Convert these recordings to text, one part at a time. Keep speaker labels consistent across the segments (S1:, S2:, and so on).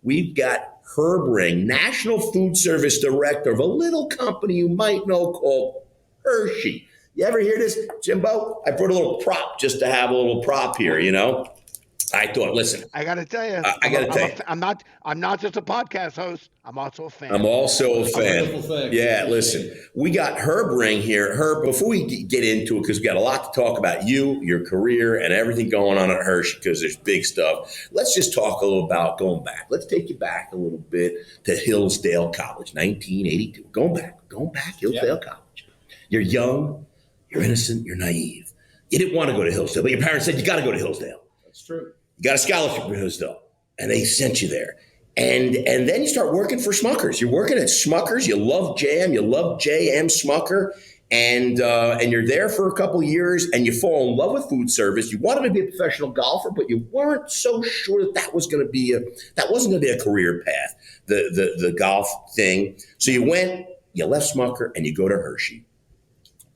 S1: we've got Herb Ring, National Food Service Director of a little company you might know called Hershey. You ever hear this, Jimbo? I brought a little prop just to have a little prop here, you know? I thought, listen.
S2: I got to tell you, I'm not just a podcast host. I'm also a fan.
S1: I'm also a fan. Yeah, listen, we got Herb Ring here. Herb, before we get into it, because we got a lot to talk about you, your career, and everything going on at Hershey, because there's big stuff. Let's just talk a little about going back. Let's take you back a little bit to Hillsdale College, 1982. Going back, Hillsdale College. You're young, you're innocent, you're naive. You didn't want to go to Hillsdale, but your parents said you got to go to Hillsdale.
S3: That's true.
S1: You got a scholarship for Hillsdale, and they sent you there. And then you start working for Smucker's. You're working at Smucker's. You love jam. You love J.M. Smucker. And you're there for a couple of years, and you fall in love with food service. You wanted to be a professional golfer, but you weren't so sure that wasn't going to be a career path, the golf thing. So you left Smucker, and you go to Hershey.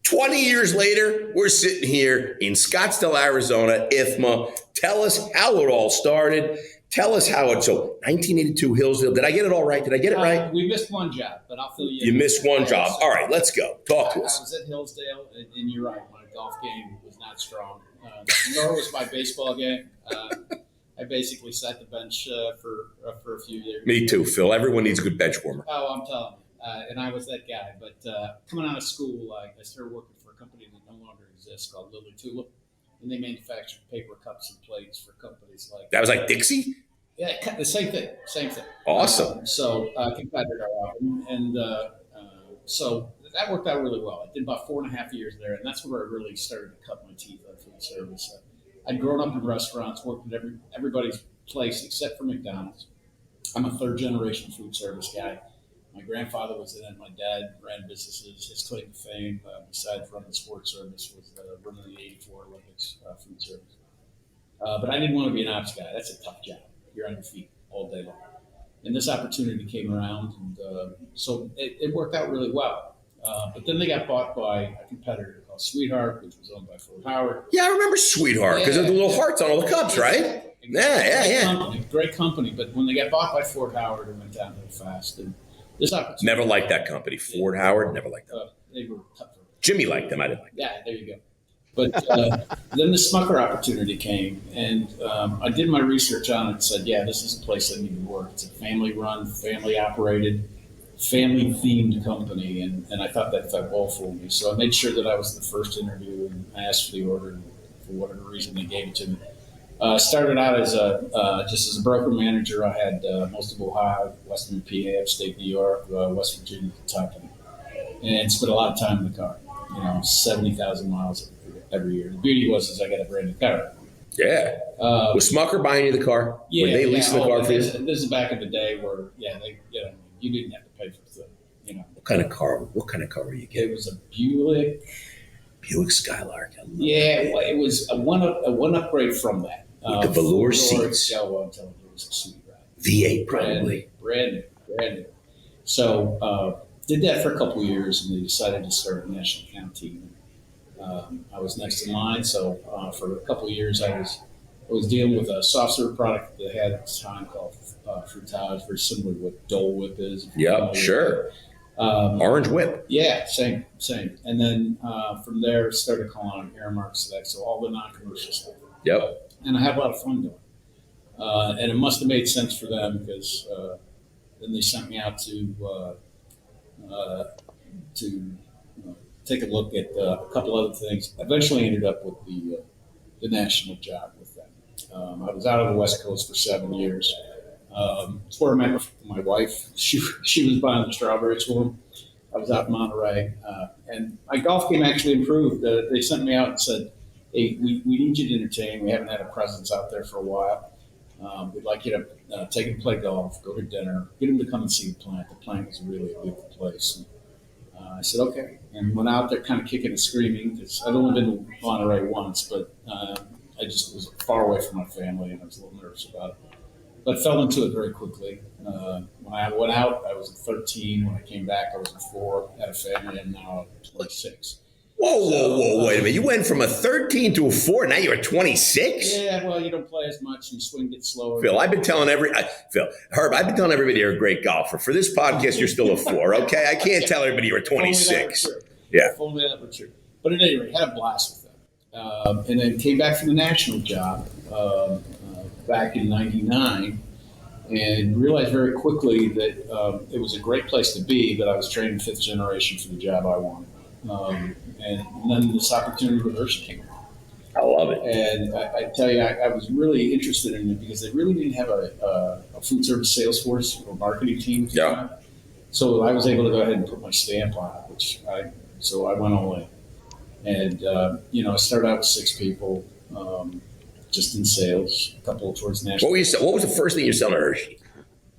S1: 20 years later, we're sitting here in Scottsdale, Arizona, IFMA. Tell us how it all started. Tell us how so 1982 Hillsdale. Did I get it all right? Did I get it right?
S3: We missed one job, but I'll fill you in.
S1: You missed one job. All right, let's go. Talk to us.
S3: I was at Hillsdale, and you're right. My golf game was not strong. Nor was my baseball game. I basically sat the bench for a few years.
S1: Me too, Phil. Everyone needs a good bench warmer.
S3: Oh, I'm telling you. And I was that guy. But coming out of school, I started working for a company that no longer exists called Lily Tulip. And they manufactured paper cups and plates for companies like
S1: that. Was like Dixie?
S3: Yeah, the same thing.
S1: Awesome.
S3: So competitor album. And so that worked out really well. I did about 4.5 years there. And that's where I really started to cut my teeth on food service. I'd grown up in restaurants, worked at everybody's place except for McDonald's. I'm a third generation food service guy. My grandfather was in it. My dad ran businesses. His claim to fame, besides running the sports service, was running the '84 Olympics food service. But I didn't want to be an ops guy. That's a tough job. You're on your feet all day long. And this opportunity came around, and so it worked out really well. But then they got bought by a competitor called Sweetheart, which was owned by Fort Howard.
S1: Yeah, I remember Sweetheart because of the little hearts on all the cups, right? Yeah.
S3: Great company. But when they got bought by Fort Howard, it went down real fast. And this opportunity.
S1: Never liked that company. Fort Howard, never liked them.
S3: They were tough.
S1: Jimmy liked them. I didn't like them.
S3: Yeah, there you go. But then the Smucker opportunity came, and I did my research on it and said, yeah, this is a place I need to work. It's a family-run, family-operated, family-themed company, and I thought that felt well for me. So I made sure that I was the first interview, and I asked for the order, and for whatever reason they gave it to me. Started out as just as a broker manager. I had most of Ohio, Western PA, upstate New York, West Virginia, Kentucky, and spent a lot of time in the car. 70,000 miles every year. The beauty was I got a brand new car.
S1: Yeah. Was Smucker buying you the car?
S3: Yeah.
S1: Were they leasing the car for you?
S3: This is back in the day where you didn't have to pay for the.
S1: What kind of car were you getting?
S3: It was a Buick
S1: Skylark.
S3: It was a one upgrade from that.
S1: With the velour seats.
S3: Oh, I'm telling you, it was a sweet ride.
S1: V8 probably.
S3: Brand new. So did that for a couple of years, and they decided to start a national account team. I was next in line, so for a couple of years I was dealing with a soft serve product that they had at the time called Frutage, very similar to what Dole Whip is.
S1: Yep, sure. Orange Whip.
S3: Yeah, same. And then from there started calling on Aramark Select, so all the non-commercial stuff.
S1: Yep.
S3: And I had a lot of fun doing it. And it must have made sense for them because then they sent me out to take a look at a couple other things. Eventually ended up with the national job with them. I was out on the West Coast for 7 years. It's where I met my wife. She was buying the strawberries for them. I was out in Monterey. And my golf game actually improved. They sent me out and said, hey, we need you to entertain. We haven't had a presence out there for a while. We'd like you to take him to play golf, go to dinner, get him to come and see the plant. The plant is really a beautiful place. And, I said, okay. And went out there kind of kicking and screaming because I'd only been to Monterey once, but I just was far away from my family and I was a little nervous about it. But fell into it very quickly. When I went out, I was at 13. When I came back, I was at 4, had a family, and now I'm 26.
S1: Whoa, wait a minute. You went from a 13 to a 4. Now you're a 26?
S3: Yeah, well, you don't play as much and swing gets slower.
S1: Phil, I've been telling Herb, I've been telling everybody you're a great golfer. For this podcast, you're still a 4, okay? I can't tell everybody you're a 26. Yeah.
S3: If only that were true. But at any rate, had a blast with them. And then came back from the national job back in 99 and realized very quickly that it was a great place to be, but I was training 5th generation for the job I wanted. And then this opportunity with Hershey came along.
S1: I love it.
S3: And I tell you, I was really interested in it because they really didn't have a food service sales force or marketing team.
S1: Yeah.
S3: So I was able to go ahead and put my stamp on it, so I went all in. And, I started out with 6 people, just in sales, a couple towards national.
S1: What was the first thing you sold at Hershey?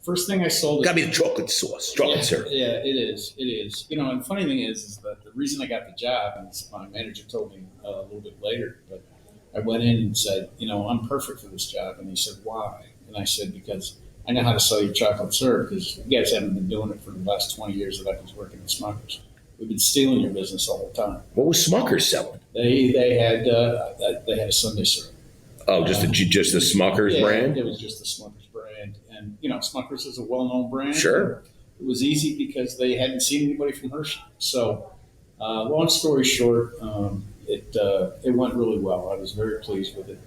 S3: First thing I sold.
S1: Got to be the chocolate sauce, chocolate syrup.
S3: Yeah, it is. And the funny thing is that the reason I got the job, and my manager told me a little bit later, but I went in and said, I'm perfect for this job. And he said, why? And I said, because I know how to sell your chocolate syrup, because you guys haven't been doing it for the last 20 years that I was working at Smucker's. We've been stealing your business all the time.
S1: What was Smucker's selling?
S3: They had a Sunday syrup.
S1: Oh, just the Smucker's brand?
S3: It was just the Smucker's brand. And, Smucker's is a well-known brand.
S1: Sure.
S3: It was easy because they hadn't seen anybody from Hershey. So, long story short, it went really well. I was very pleased with it.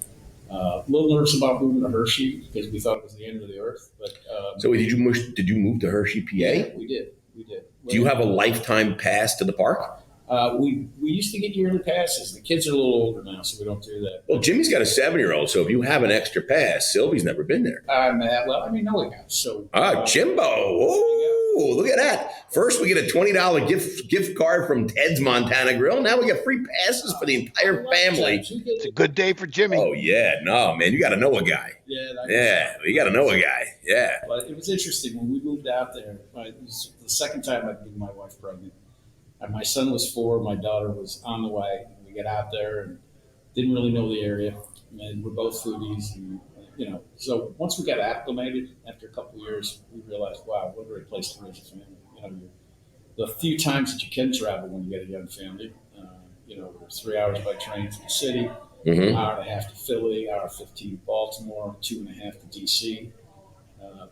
S3: A little nervous about moving to Hershey because we thought it was the end of the earth. But
S1: so did you move to Hershey, PA?
S3: Yeah, we did.
S1: Do you have a lifetime pass to the park?
S3: We used to get yearly passes. The kids are a little older now, so we don't do that.
S1: Well, Jimmy's got a 7-year-old, so if you have an extra pass, Sylvie's never been there.
S3: No one has. So,
S1: Jimbo! Oh, look at that! First, we get a $20 gift card from Ted's Montana Grill. Now we get free passes for the entire family.
S2: It's a good day for Jimmy.
S1: Oh yeah, no man, you got to know a guy. You got to know a guy. Yeah.
S3: But it was interesting when we moved out there. It was the second time I'd moved my wife pregnant. And my son was 4, my daughter was on the way. We got out there and didn't really know the area, and we're both foodies. And, so once we got acclimated, after a couple of years, we realized, wow, what a great place to raise a family. The few times that you can travel when you get a young family, we're 3 hours by train to the city, an hour and a half to Philly, hour 15 to Baltimore, 2.5 to DC.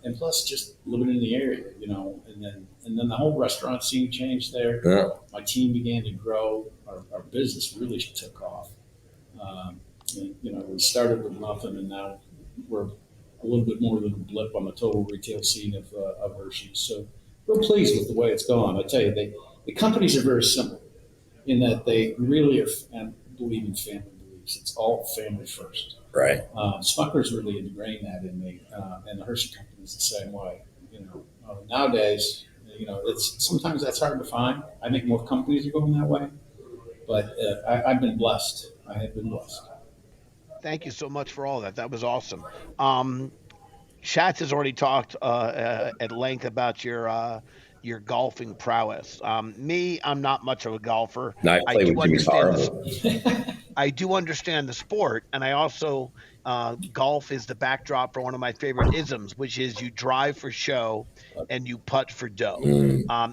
S3: And plus just living in the area, and then the whole restaurant scene changed there.
S1: Yeah.
S3: My team began to grow. Our business really took off. We started with nothing, and now we're a little bit more than a blip on the total retail scene of Hershey. So we're pleased with the way it's gone. I tell you, the companies are very similar in that they really believe in family beliefs. It's all family first.
S1: Right.
S3: Smucker's really ingrained that in me, and the Hershey company is the same way. Nowadays, sometimes that's hard to find. I think more companies are going that way, but I've been blessed. I have been blessed.
S2: Thank you so much for all that. That was awesome. Schatz has already talked at length about your golfing prowess. Me, I'm not much of a golfer.
S1: No, I play with Jimmy's horrible.
S2: I do understand the sport, and I also golf is the backdrop for one of my favorite isms, which is you drive for show and you putt for dough.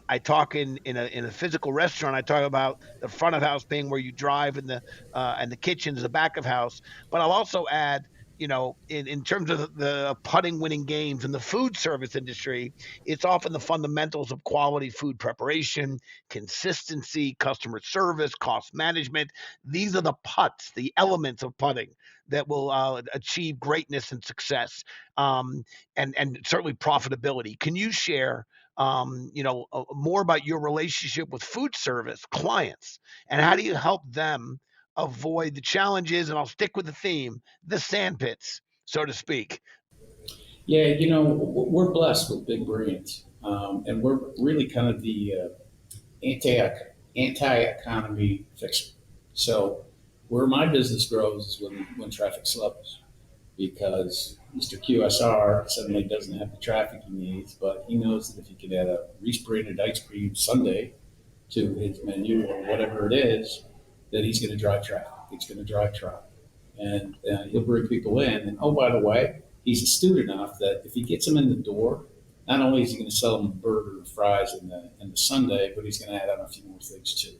S2: I talk in a physical restaurant. I talk about the front of house being where you drive, and the kitchen is the back of house. But I'll also add, in terms of the putting winning games in the food service industry, it's often the fundamentals of quality food preparation, consistency, customer service, cost management. These are the putts, the elements of putting that will achieve greatness and success, and certainly profitability. Can you share more about your relationship with food service clients, and how do you help them avoid the challenges, and I'll stick with the theme, the sandpits, so to speak?
S3: Yeah, we're blessed with big brands, and we're really kind of the anti-economy fixer. So where my business grows is when traffic slows, because Mr. QSR suddenly doesn't have the traffic he needs, but he knows that if he can add a Reese-branded ice cream sundae to his menu or whatever it is, that he's going to drive traffic. It's going to drive traffic. And he'll bring people in. And oh, by the way, he's astute enough that if he gets them in the door, not only is he going to sell them the burger, the fries, and the sundae, but he's going to add on a few more things too.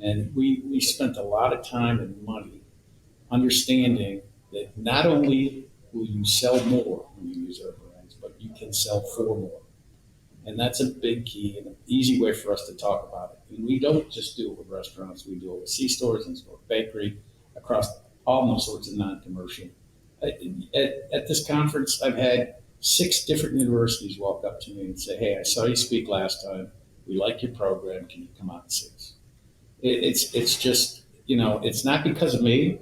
S3: And we spent a lot of time and money understanding that not only will you sell more when you use our brands, but you can sell for more. And that's a big key and an easy way for us to talk about it. And we don't just do it with restaurants, we do it with C-stores, in-store bakery, across all sorts of non-commercial. At this conference, I've had 6 different universities walk up to me and say, hey, I saw you speak last time. We like your program. Can you come out and see us? It's just, it's not because of me.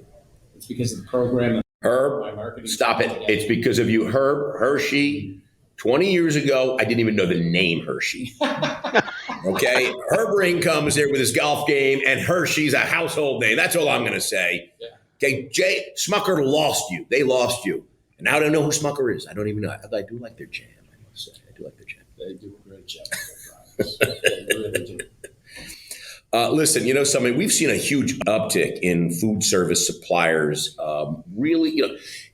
S3: It's because of the program. And
S1: Herb,
S3: my marketing.
S1: stop it. It's because of you, Herb Hershey. 20 years ago, I didn't even know the name Hershey. Okay? Herb Ring comes there with his golf game, and Hershey's a household name. That's all I'm going to say.
S3: Yeah.
S1: Okay, Jay, Smucker lost you. They lost you. And now I don't know who Smucker is. I don't even know. I do like their jam, I must say. I do like their jam.
S3: They do a great job with their products. They really do.
S1: Listen, something, we've seen a huge uptick in food service suppliers. Really,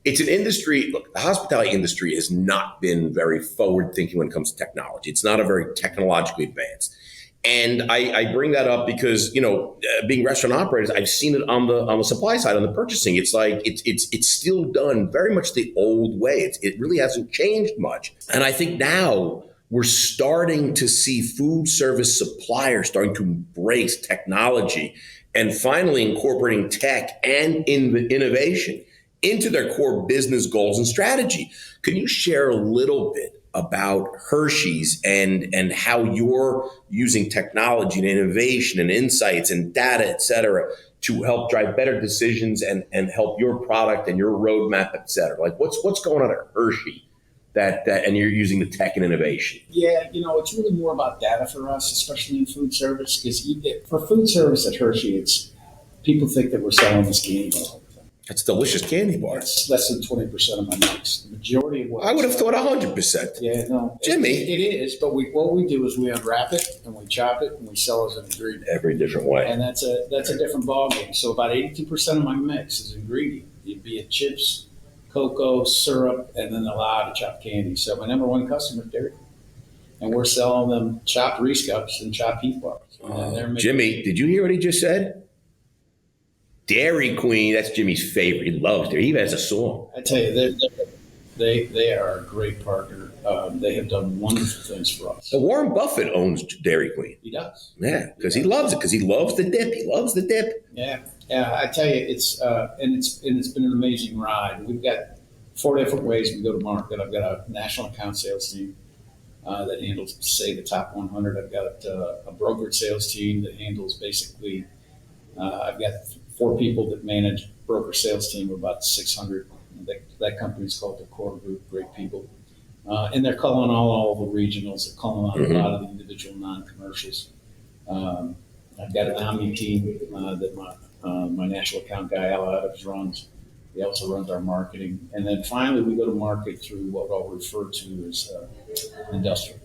S1: it's an industry. Look, the hospitality industry has not been very forward thinking when it comes to technology. It's not a very technologically advanced. And I bring that up because, being restaurant operators, I've seen it on the supply side, on the purchasing. It's like it's still done very much the old way. It really hasn't changed much. And I think now we're starting to see food service suppliers starting to embrace technology and finally incorporating tech and innovation into their core business goals and strategy. Can you share a little bit about Hershey's and how you're using technology and innovation and insights and data, et cetera, to help drive better decisions and help your product and your roadmap, et cetera? Like what's going on at Hershey that and you're using the tech and innovation?
S3: Yeah, it's really more about data for us, especially in food service, because for food service at Hershey, people think that we're selling this candy bar all the time.
S1: That's a delicious candy bar.
S3: It's less than 20% of my mix. The majority of what
S1: I would have thought 100%.
S3: Yeah, no,
S1: Jimmy,
S3: it is. But what we do is we unwrap it and we chop it and we sell it as an ingredient.
S1: Every different way,
S3: and that's a different ballgame. So about 82% of my mix is ingredient. It'd be it chips, cocoa, syrup, and then a lot of chopped candy. So my number one customer is Dairy Queen. And we're selling them chopped Reese cups and chopped Heath bars.
S1: Jimmy, did you hear what he just said? Dairy Queen, that's Jimmy's favorite. He loves Dairy. He even has a song.
S3: I tell you, they are a great partner. They have done wonderful things for us.
S1: So Warren Buffett owns Dairy Queen.
S3: He does.
S1: Yeah, because he loves it, because he loves the dip. He loves the dip.
S3: Yeah. I tell you, it's been an amazing ride. We've got 4 different ways we go to market. I've got a national account sales team that handles, say, the top 100. I've got a brokered sales team that handles basically. I've got 4 people that manage broker sales team of about 600. That company is called the Core Group. Great people, and they're calling all the regionals. They're calling on a lot of the individual non-commercials. I've got an Omni team that my national account guy Al Adams runs. He also runs our marketing. And then finally, we go to market through what I'll refer to as industrial.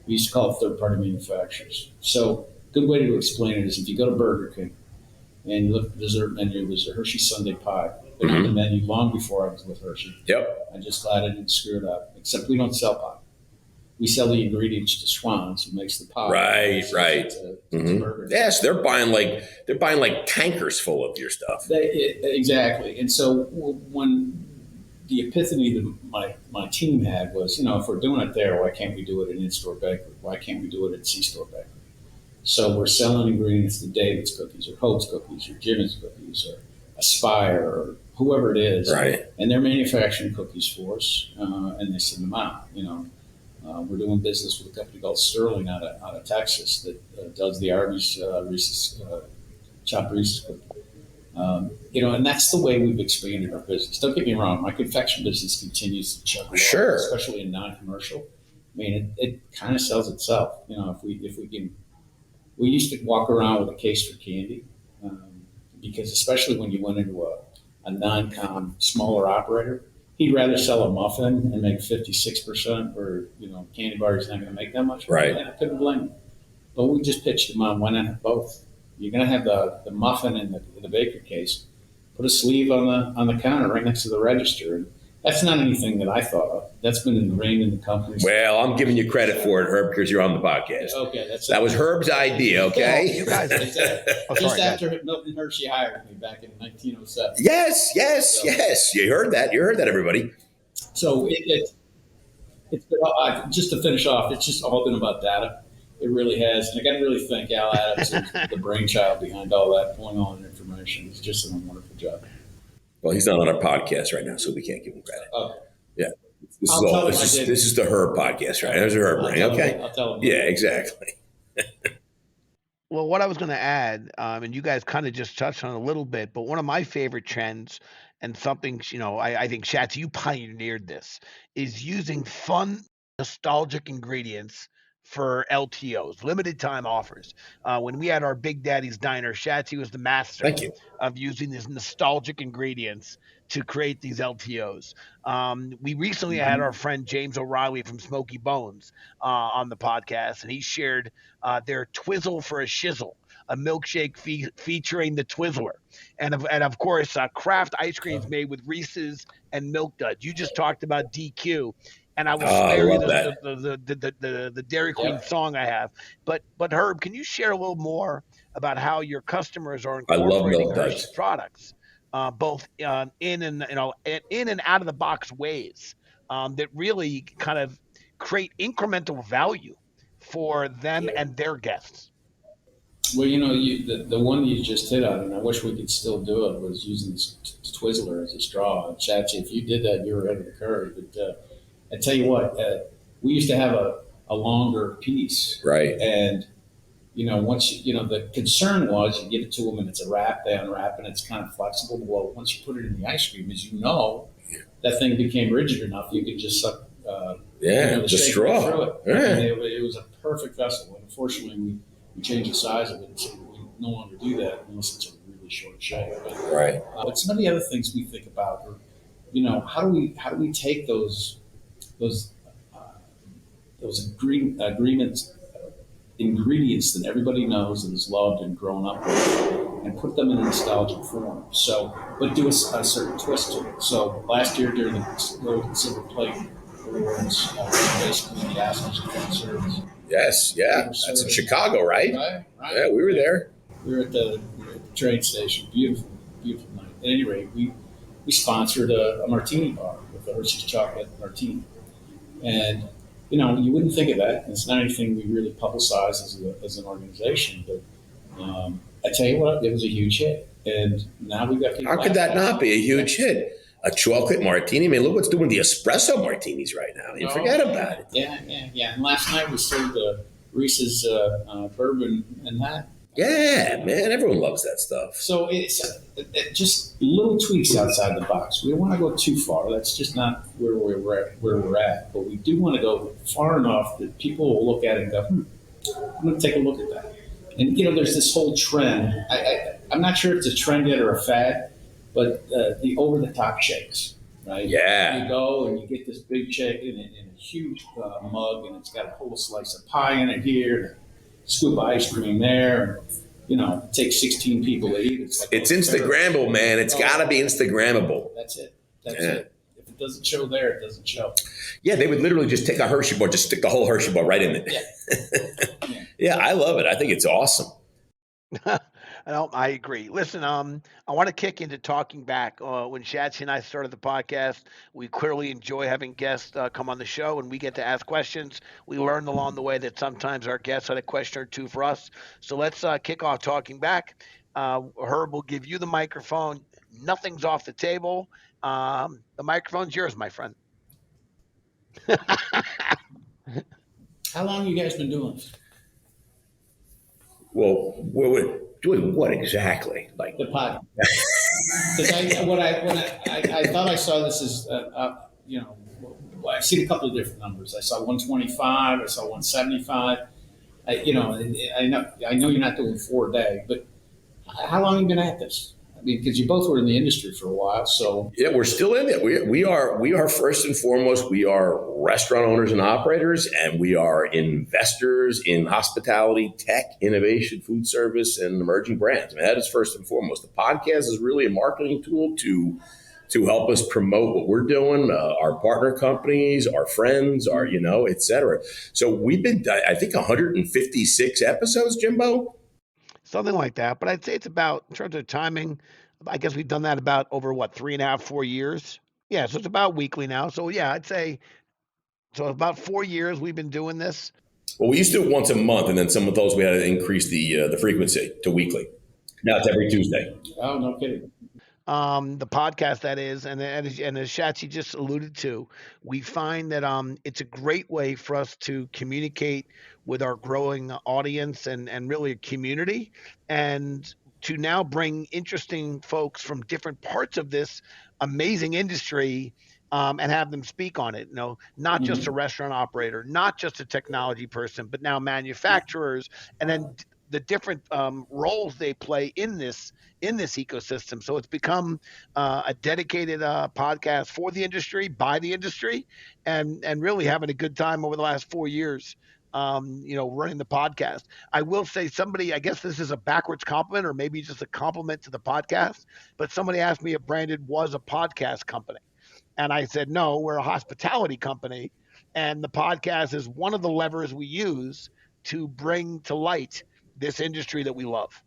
S3: We used to call it third-party manufacturers. So a good way to explain it is if you go to Burger King and you look at the dessert menu, there's a Hershey Sundae pie. They had the menu long before I was with Hershey.
S1: Yep.
S3: I'm just glad I didn't screw it up, except we don't sell pie. We sell the ingredients to Schwann's, who makes the pie.
S1: Right.
S3: To Burger King.
S1: Yes, they're buying like tankers full of your stuff.
S3: Exactly. And so when the epiphany that my team had was, if we're doing it there, why can't we do it in in-store bakery? Why can't we do it in C-store bakery? So we're selling ingredients to David's Cookies or Hope's Cookies or Jimmy's Cookies or Aspire or whoever it is.
S1: Right.
S3: And they're manufacturing cookies for us, and they send them out, We're doing business with a company called Sterling out of Texas that does the Arby's Reese's chopped Reese's cookie. And that's the way we've expanded our business. Don't get me wrong, my confection business continues to chug along,
S1: sure,
S3: especially in non-commercial. I mean, it kind of sells itself. If we can, we used to walk around with a case for candy because especially when you went into a non-com smaller operator. He'd rather sell a muffin and make 56%, or candy bar is not going to make that much.
S1: Right.
S3: And I couldn't blame him. But we just pitched him on why not have both. You're going to have the muffin in the bakery case. Put a sleeve on the counter right next to the register, That's not anything that I thought of. That's been ingrained in the company.
S1: Well, I'm giving you credit for it, Herb, because you're on the podcast.
S3: Okay,
S1: that was Herb's idea. Okay,
S2: you guys.
S3: Just after Milton Hershey hired me back in 1907.
S1: Yes. You heard that. Everybody.
S3: So it's been, just to finish off, it's just all been about data. It really has. And I got to really thank Al Adams, the brainchild behind all that, pulling all that information. He's just done a wonderful job.
S1: Well, he's not on our podcast right now, so we can't give him credit.
S3: Okay.
S1: Yeah. This is the Herb podcast, right? There's a Herb ring. Okay.
S3: I'll tell him.
S1: Yeah, exactly.
S2: Well, what I was going to add, and you guys kind of just touched on it a little bit, but one of my favorite trends and something, I think, Shats, you pioneered this, is using fun, nostalgic ingredients for LTOs, limited time offers. When we had our Big Daddy's Diner, Shatsy was the master
S1: Thank you.
S2: of using these nostalgic ingredients to create these LTOs. We recently had our friend James O'Reilly from Smoky Bones on the podcast, and he shared their Twizzle for a Shizzle, a milkshake featuring the Twizzler. And of course, Kraft ice creams made with Reese's and Milk Duds. You just talked about DQ. And I will spare you the Dairy Queen song I have. But Herb, can you share a little more about how your customers are incorporating Hershey's products, both in and out of the box ways that really kind of create incremental value for them and their guests?
S3: Well, the one you just hit on, and I wish we could still do it, was using this Twizzler as a straw. Chachi, if you did that, you were ahead of the curve. But I tell you what, we used to have a longer piece,
S1: right?
S3: And once the concern was you give it to them and it's a wrap, they unwrap, and it's kind of flexible. Well, once you put it in the ice cream, as that thing became rigid enough you could just suck.
S1: The straw
S3: through it.
S1: Yeah.
S3: And it was a perfect vessel. And unfortunately, we changed the size of it, and so we no longer do that unless it's a really short shake.
S1: Right.
S3: But some of the other things we think about are, how do we take those ingredients that everybody knows and has loved and grown up with, and put them in a nostalgic form. So, but do a certain twist to it. So last year during the Gold and Silver Plate Awards, basically the Oscars of Foodservice.
S1: Yes, yeah, that's in Chicago, right?
S3: Right.
S1: Yeah, we were there.
S3: We were at the train station. Beautiful night. At any rate, we sponsored a martini bar with the Hershey's Chocolate Martini. And, you wouldn't think of that. It's not anything we really publicize as an organization. But I tell you what, it was a huge hit. And now we've got people.
S1: How could that not be a huge hit? A chocolate martini? I mean, look what's doing the espresso martinis right now. You forget about it.
S3: Yeah. And last night we served Reese's bourbon and that.
S1: Yeah, man, everyone loves that stuff.
S3: So it's just little tweaks outside the box. We don't want to go too far. That's just not where we're at. But we do want to go far enough that people will look at it and go, I'm going to take a look at that. And, there's this whole trend. I'm not sure if it's a trend yet or a fad, but the over-the-top shakes, right?
S1: Yeah.
S3: You go and you get this big shake in a huge mug, and it's got a whole slice of pie in it here, scoop of ice cream there. It takes 16 people to eat.
S1: It's Instagrammable, man. It's got to be Instagrammable.
S3: That's it. That's it. If it doesn't show there, it doesn't show.
S1: Yeah, they would literally just take a Hershey bar, just stick the whole Hershey bar right in it. Yeah, I love it. I think it's awesome.
S2: I agree. Listen, I want to kick into talking back. When Shatsy and I started the podcast, we clearly enjoy having guests come on the show, and we get to ask questions. We learned along the way that sometimes our guests had a question or two for us. So let's kick off talking back. Herb will give you the microphone. Nothing's off the table. The microphone's yours, my friend.
S3: How long have you guys been doing this?
S1: Well, we're doing what exactly? Like
S3: the podcast. Because I thought I saw this as I've seen a couple of different numbers. I saw 125. I saw 175. I know you're not doing 4 a day, but how long have you been at this? I mean, because you both were in the industry for a while, so
S1: yeah, we're still in it. We are first and foremost, we are restaurant owners and operators, and we are investors in hospitality, tech, innovation, food service, and emerging brands. I mean, that is first and foremost. The podcast is really a marketing tool to to help us promote what we're doing, our partner companies, our friends, our, et cetera. So we've been, I think, 156 episodes, Jimbo.
S2: Something like that. But I'd say it's about, in terms of timing, I guess we've done that about over 3.5, 4 years. Yeah, so it's about weekly now. So yeah, I'd say so about 4 years we've been doing this.
S1: Well, we used to do it once a month, and then some of those we had to increase the frequency to weekly. Now it's every Tuesday.
S3: Oh, no kidding.
S2: The podcast, that is, and as Shatsy just alluded to, we find that it's a great way for us to communicate with our growing audience and really a community, and to now bring interesting folks from different parts of this amazing industry, and have them speak on it. Not just a restaurant operator, not just a technology person, but now manufacturers, and then the different roles they play in this ecosystem. So it's become a dedicated podcast for the industry, by the industry, and really having a good time over the last 4 years. Running the podcast. I will say, I guess this is a backwards compliment, or maybe just a compliment to the podcast, but somebody asked me if Branded was a podcast company. And I said, no, we're a hospitality company. And the podcast is one of the levers we use to bring to light this industry that we love.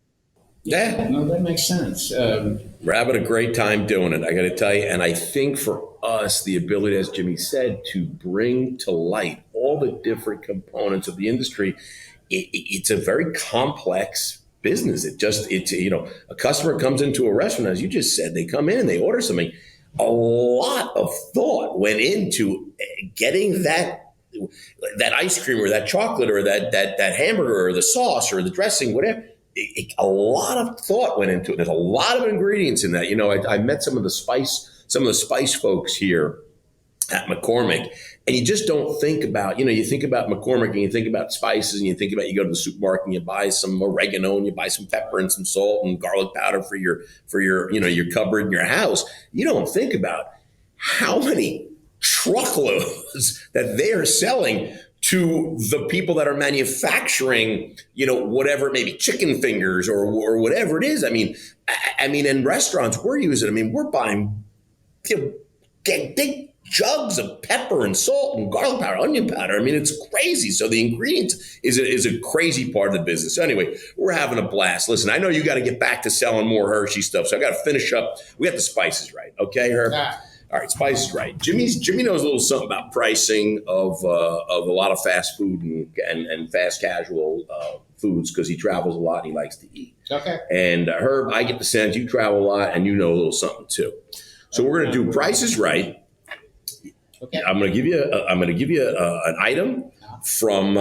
S1: Yeah.
S3: No, that makes sense.
S1: We're having a great time doing it, I got to tell you. And I think for us, the ability, as Jimmy said, to bring to light all the different components of the industry, it's a very complex business. A customer comes into a restaurant, as you just said, they come in and they order something. A lot of thought went into getting that ice cream or that chocolate or that hamburger or the sauce or the dressing, whatever. A lot of thought went into it. There's a lot of ingredients in that. I met some of the spice folks here at McCormick, and you just don't think about, you think about McCormick and you think about spices, and you think about, you go to the supermarket and you buy some oregano and you buy some pepper and some salt and garlic powder for your your cupboard in your house. You don't think about how many truckloads that they are selling to the people that are manufacturing, whatever, maybe chicken fingers or whatever it is. I mean, in restaurants, we're using, we're buying big jugs of pepper and salt and garlic powder, onion powder. It's crazy. So the ingredients is a crazy part of the business. So anyway, we're having a blast. Listen, I know you got to get back to selling more Hershey stuff, so I got to finish up. We got the spices right. Okay, Herb? All right, spices right. Jimmy knows a little something about pricing of a lot of fast food and fast casual foods, because he travels a lot and he likes to eat.
S3: Okay.
S1: And Herb, I get the sense you travel a lot and you know a little something too. So we're going to do prices right.
S3: Okay.
S1: I'm going to give you an item from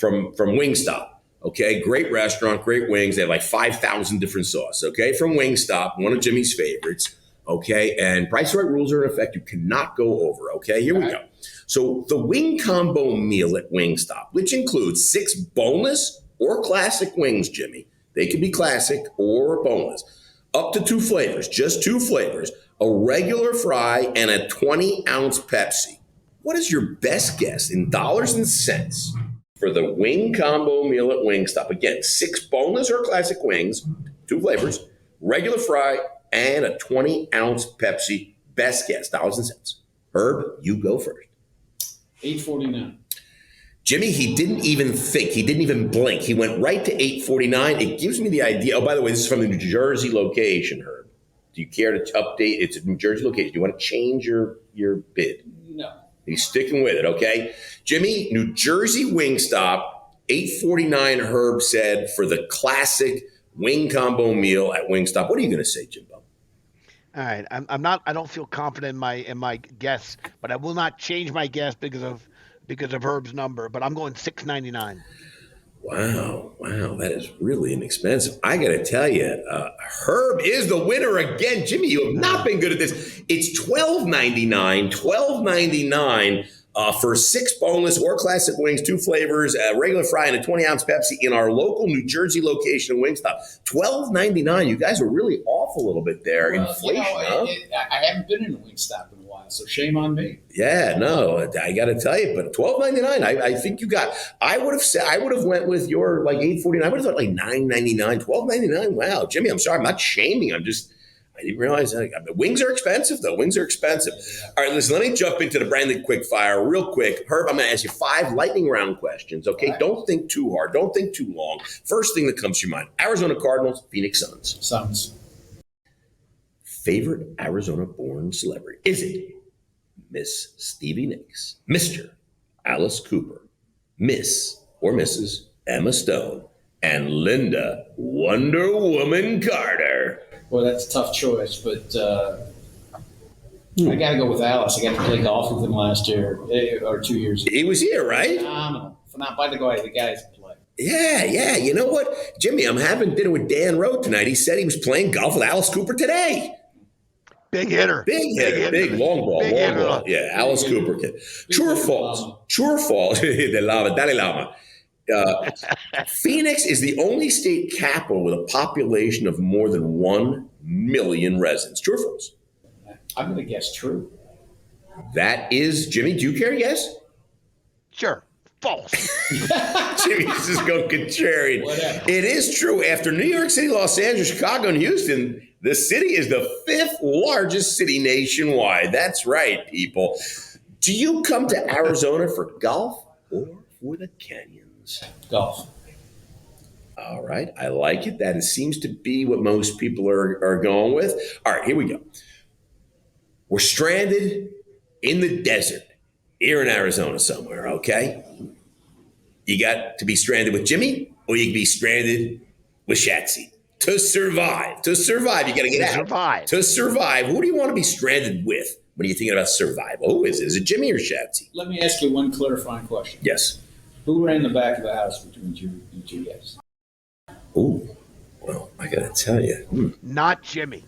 S1: Wingstop. Okay, great restaurant, great wings. They have like 5,000 different sauces. Okay, from Wingstop, one of Jimmy's favorites. Okay, and price right rules are in effect. You cannot go over. Okay, here we go. So the wing combo meal at Wingstop, which includes 6 boneless or classic wings, Jimmy. They can be classic or boneless. Up to 2 flavors, just 2 flavors, a regular fry and a 20-ounce Pepsi. What is your best guess in dollars and cents for the wing combo meal at Wingstop? Again, 6 boneless or classic wings, 2 flavors, regular fry, and a 20-ounce Pepsi. Best guess, dollars and cents. Herb, you go first.
S3: $8.49.
S1: Jimmy, he didn't even think. He didn't even blink. He went right to $8.49. It gives me the idea. Oh, by the way, this is from the New Jersey location, Herb. Do you care to update? It's a New Jersey location. Do you want to change your bid?
S3: No.
S1: He's sticking with it, okay? Jimmy, New Jersey Wingstop, $8.49, Herb said, for the classic wing combo meal at Wingstop. What are you going to say, Jimbo?
S2: All right, I don't feel confident in my guess, but I will not change my guess because of Herb's number. But I'm going $6.99.
S1: Wow, that is really inexpensive. I got to tell you, Herb is the winner again. Jimmy, you have not been good at this. It's $12.99 for 6 boneless or classic wings, 2 flavors, a regular fry, and a 20-ounce Pepsi in our local New Jersey location, Wingstop. $12.99. You guys are really off a little bit there. Inflation, huh?
S3: I haven't been in a Wingstop in a while, so shame on me.
S1: Yeah, no, I got to tell you, but $12.99. I think you got. I would have went with your like $8.49. I would have thought like $9.99, $12.99. Wow, Jimmy, I'm sorry, I'm not shaming. didn't realize that. I mean, wings are expensive, though. Wings are expensive. All right, listen, let me jump into the branded quick fire real quick. Herb, I'm going to ask you 5 lightning round questions, okay?
S3: Right.
S1: Don't think too hard. Don't think too long. First thing that comes to your mind, Arizona Cardinals, Phoenix Suns.
S3: Suns.
S1: Favorite Arizona-born celebrity? Is it Miss Stevie Nicks, Mr. Alice Cooper, Miss or Mrs. Emma Stone, and Linda Wonder Woman Carter?
S3: Well, that's a tough choice, but I got to go with Alice. I got to play golf with him last year or 2 years ago.
S1: He was here, right?
S3: Phenomenal. By the way, the guys play.
S1: Yeah. You know what, Jimmy? I'm having dinner with Dan Rowe tonight. He said he was playing golf with Alice Cooper today.
S2: Big hitter.
S1: Big long ball. Yeah, Alice Cooper kid. True or false? True or false? De lava, Dalai Lama. Phoenix is the only state capital with a population of more than 1 million residents. True or false?
S3: I'm going to guess true.
S1: That is, Jimmy, do you care to guess?
S2: Sure. False.
S1: Jimmy's just going contrarian.
S3: Whatever.
S1: It is true. After New York City, Los Angeles, Chicago, and Houston, the city is the 5th largest city nationwide. That's right, people. Do you come to Arizona for golf or for the canyons?
S3: Golf.
S1: All right. I like it. That seems to be what most people are going with. All right, here we go. We're stranded in the desert here in Arizona somewhere, okay? You got to be stranded with Jimmy, or you can be stranded with Shatsy. To survive, you got to get out.
S2: Survive.
S1: To survive, who do you want to be stranded with when you're thinking about survival? Who is it? Is it Jimmy or Shatsy?
S3: Let me ask you one clarifying question.
S1: Yes.
S3: Who ran the back of the house between you two guys?
S1: Ooh, well, I got to tell you.
S2: Not Jimmy.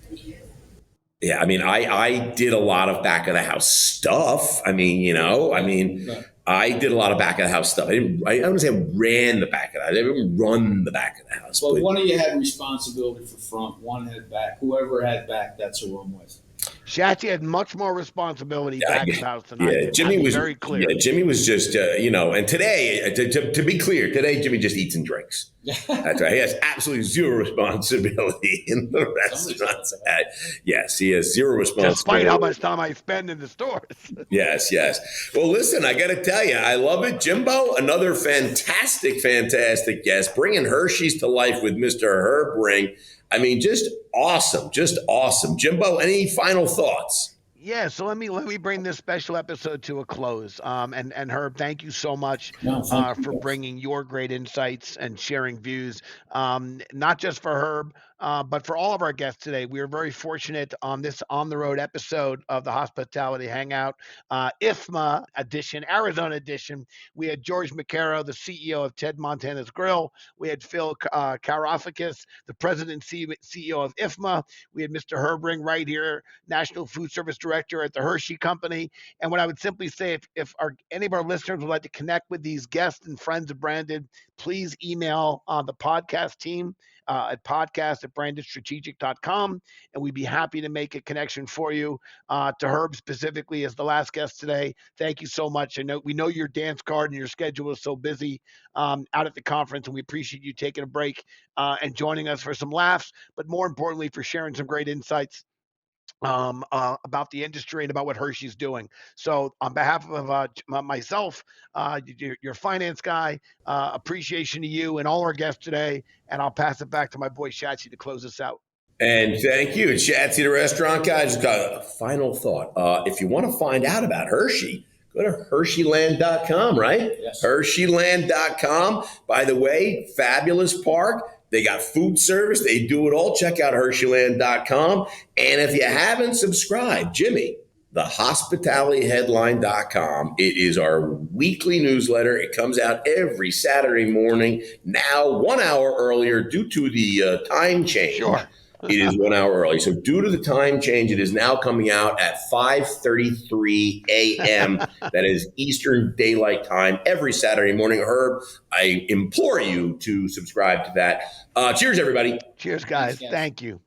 S1: Yeah, I mean, I did a lot of back of the house stuff. I did a lot of back of the house stuff. I don't say I ran the back of the house. I didn't run the back of the house.
S3: Well, one of you had responsibility for front, one had back. Whoever had back, that's who I'm with.
S2: Shatsy had much more resposibility back of the house than I did.
S1: Jimmy was
S2: very clear.
S1: Yeah, Jimmy was just, and today, to be clear, today Jimmy just eats and drinks. That's right. He has absolutely zero responsibility in the restaurants. Yes, he has zero responsibility.
S2: Despite how much time I spend in the stores.
S1: Yes. Well, listen, I got to tell you, I love it. Jimbo, another fantastic guest, bringing Hershey's to life with Mr. Herb Ring. I mean, just awesome. Jimbo, any final thoughts?
S2: Yeah, so let me bring this special episode to a close. And Herb, thank you so much for bringing your great insights and sharing views, not just for Herb, but for all of our guests today. We are very fortunate on this on the road episode of the Hospitality Hangout, IFMA edition, Arizona edition. We had George McCarrow, the CEO of Ted Montana's Grill. We had Phil Karafakis, the president and CEO of IFMA. We had Mr. Herb Ring right here, National Food Service Director at the Hershey Company. And what I would simply say, if any of our listeners would like to connect with these guests and friends of Branded, please email the podcast team at podcast@brandedstrategic.com, and we'd be happy to make a connection for you. To Herb specifically as the last guest today, thank you so much. We know your dance card and your schedule is so busy out at the conference, and we appreciate you taking a break and joining us for some laughs, but more importantly, for sharing some great insights about the industry and about what Hershey's doing. So on behalf of myself, your finance guy, appreciation to you and all our guests today. And I'll pass it back to my boy Shatsy to close us out.
S1: And thank you, Shatsy, the restaurant guy. Just got a final thought. If you want to find out about Hershey, go to Hersheyland.com, right?
S3: Yes.
S1: Hersheyland.com. By the way, fabulous park. They got food service. They do it all. Check out Hersheyland.com. And if you haven't subscribed, Jimmy, thehospitalityheadline.com. It is our weekly newsletter. It comes out every Saturday morning, now 1 hour earlier due to the time change.
S2: Sure.
S1: It is 1 hour early. So due to the time change, it is now coming out at 5:33 a.m. That is Eastern Daylight Time every Saturday morning. Herb, I implore you to subscribe to that. Cheers, everybody.
S2: Cheers, guys. Thank you.